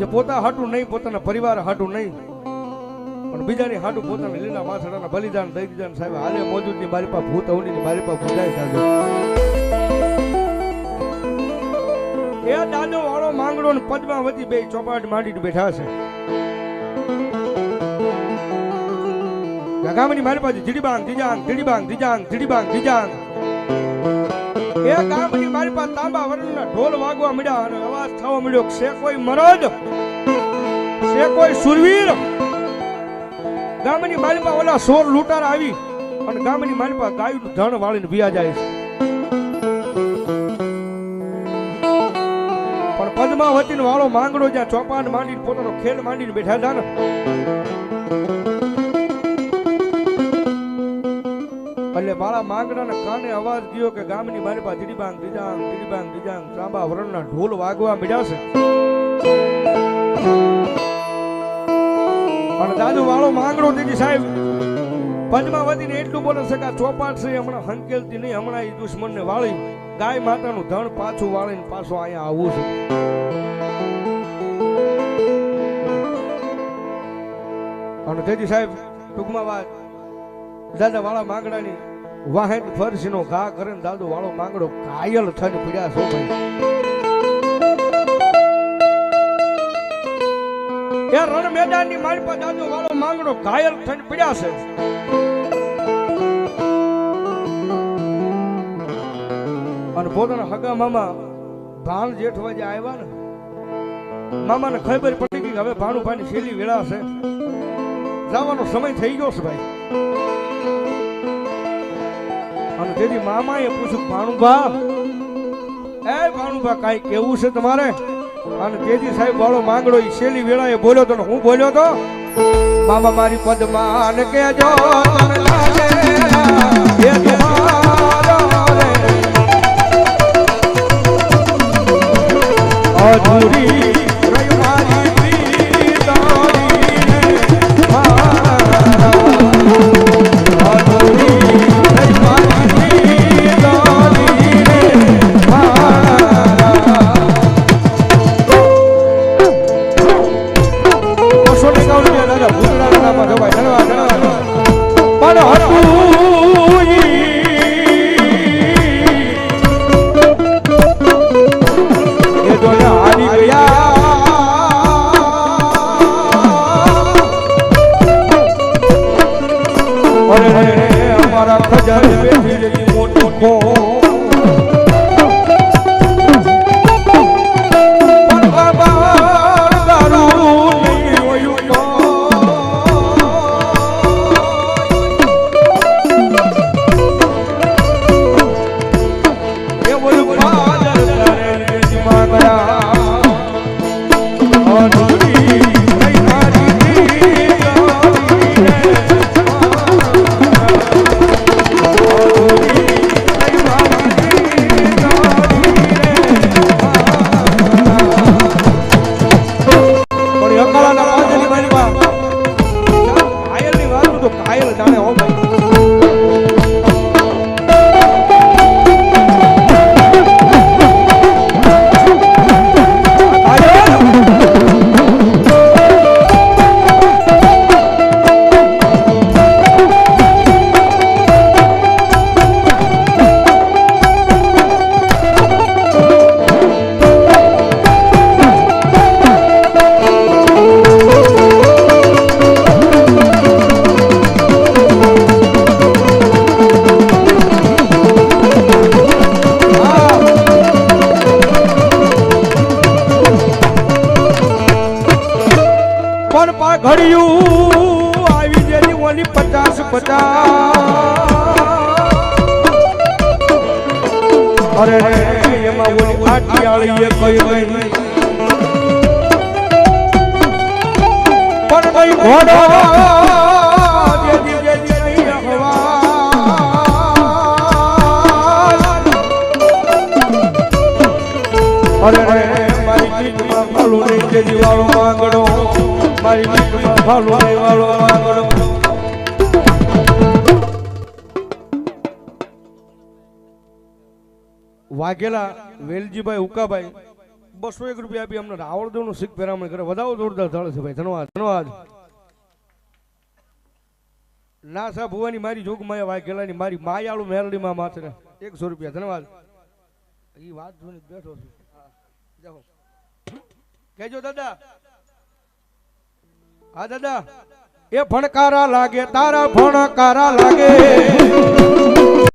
જે પોતા હાટું નહીં, પોતાના પરિવાર હાટું નહીં, પણ બીજાની હાટું પોતાના લીલા માથાના બલિદાન દઈ દીધા. સાહેબ હાલે મોજૂદની મારી પાસે ભૂત અવની મારી પાસે પૂજાય જાજો. એ દાદો વાળો માંગડો ને પદ્માવતી બે ચોપાટ માંડીને બેઠા છે. ગામની મારી પાસે ધીડીબાંગ ધીજાંગ ધીડીબાંગ ધીજાંગ ધીડીબાંગ ધીજાંગ. એ ગામની મારી પાસે તાંબા વર્ણના ઢોલ વાગવા મળ્યા અને અવાજ થવા મળ્યો. છે કોઈ મરદ, છે કોઈ સુરવીર. ગામની મારી પાસે ઓલા સોર લૂંટાર આવી અને ગામની મારી પાસે ગાયનું ધણ વાળીને વિયા જાય છે. પણ પદ્માવતીનો વાળો માંગડો જ્યાં ચોપાટ માંડીને પોતાનો ખેલ માંડીને બેઠા હતા ને, એટલે મારા માંગડાના કાને અવાજ ગયો કે ગામની મારી પાસે ધીડીબાંગ ધીજાંગ ધીડીબાંગ ધીજાંગ તાંબા વરણના ઢોલ વાગવા મળ્યા છે. અને દાદુ વાળો માંગડો તેથી સાહેબ પદ્માવતીને એટલું બોલે છે કે આ ચોપાટ છે હમણાં હંકેલતી નહીં, હમણાં એ દુશ્મનને વાળી ગાય માતાનું ધણ પાછું વાળીને પાછું અહીંયા આવું છે. અને તેથી સાહેબ ટૂંકમાં વાત દાદા વાળા માંગડાની વાહેડ ફરસીનો ઘા કરે ને દાદુ વાળો માંગડો ઘાયલ થઈને પડ્યા છો ભાઈ. એ રણ મેદાનની મારી પાસે દાદુ વાળો માંગડો ઘાયલ થઈને પડ્યા છે. અને પોતાના હગા મામા ભાણ જેઠવા જે આવ્યા ને, મામાને ખબર પડી ગઈ હવે ભાણુભાઈની છેલ્લી વેળા છે, જવાનો સમય થઈ ગયો છે ભાઈ. અને તેથી મામાએ પૂછ્યું ભાણુભા, એ ભાણુભા કાંઈ કેવું છે તમારે? અને તેથી સાહેબ વાળો માંગડો એ છેલ્લી વેળાએ બોલ્યો તો. હું બોલ્યો તો, મામા મારી પદ્માન કેજો તને લાગે એ તમારો રે અધૂરી રહી મારી પ્રીતની રે મારા અધૂરી રહી મારી પ્રીતની રે મારા. ઓશોને ગાઉં છે દાદા ભૂતળાના નામમાં જવાય ધન્યવાદ ધન્યવાદ. પણ હતું એ તો હારી ગયા અરે અમારા ખજાને બેઠી જઈ મોટો કો ઘડિયું આવી જેની ઓલી 50-50 અરે એમાં ઓલી આટિયાળીએ કહ્યું પણ ભાઈ ઘોડો જેજી જેજી નહીં હવા અરે મારી પીઠમાં ફાલું નહીં જેજી વાળો માંગડો મારી પીઠમાં ફાલું નહીં વાળો માંગડો. વાઘેલા વેલજીભાઈ ઉકાભાઈ 201 રૂપિયા આપી અમને રાવળદેવનું શીખ પેરામણ કરે વધાવો જોરદાર ચાલે છે ભાઈ ધન્યવાદ ધન્યવાદ ના સાહેબ ભુવાની મારી જોગમાયા વાય ગેલાની મારી માયાળુ મેરડીમાં માથે 100 રૂપિયા ધન્યવાદ એ વાત જોઈને બેઠો છું જાઓ કેજો દાદા હા દાદા એ ભણકારા લાગે તારા ભણકારા લાગે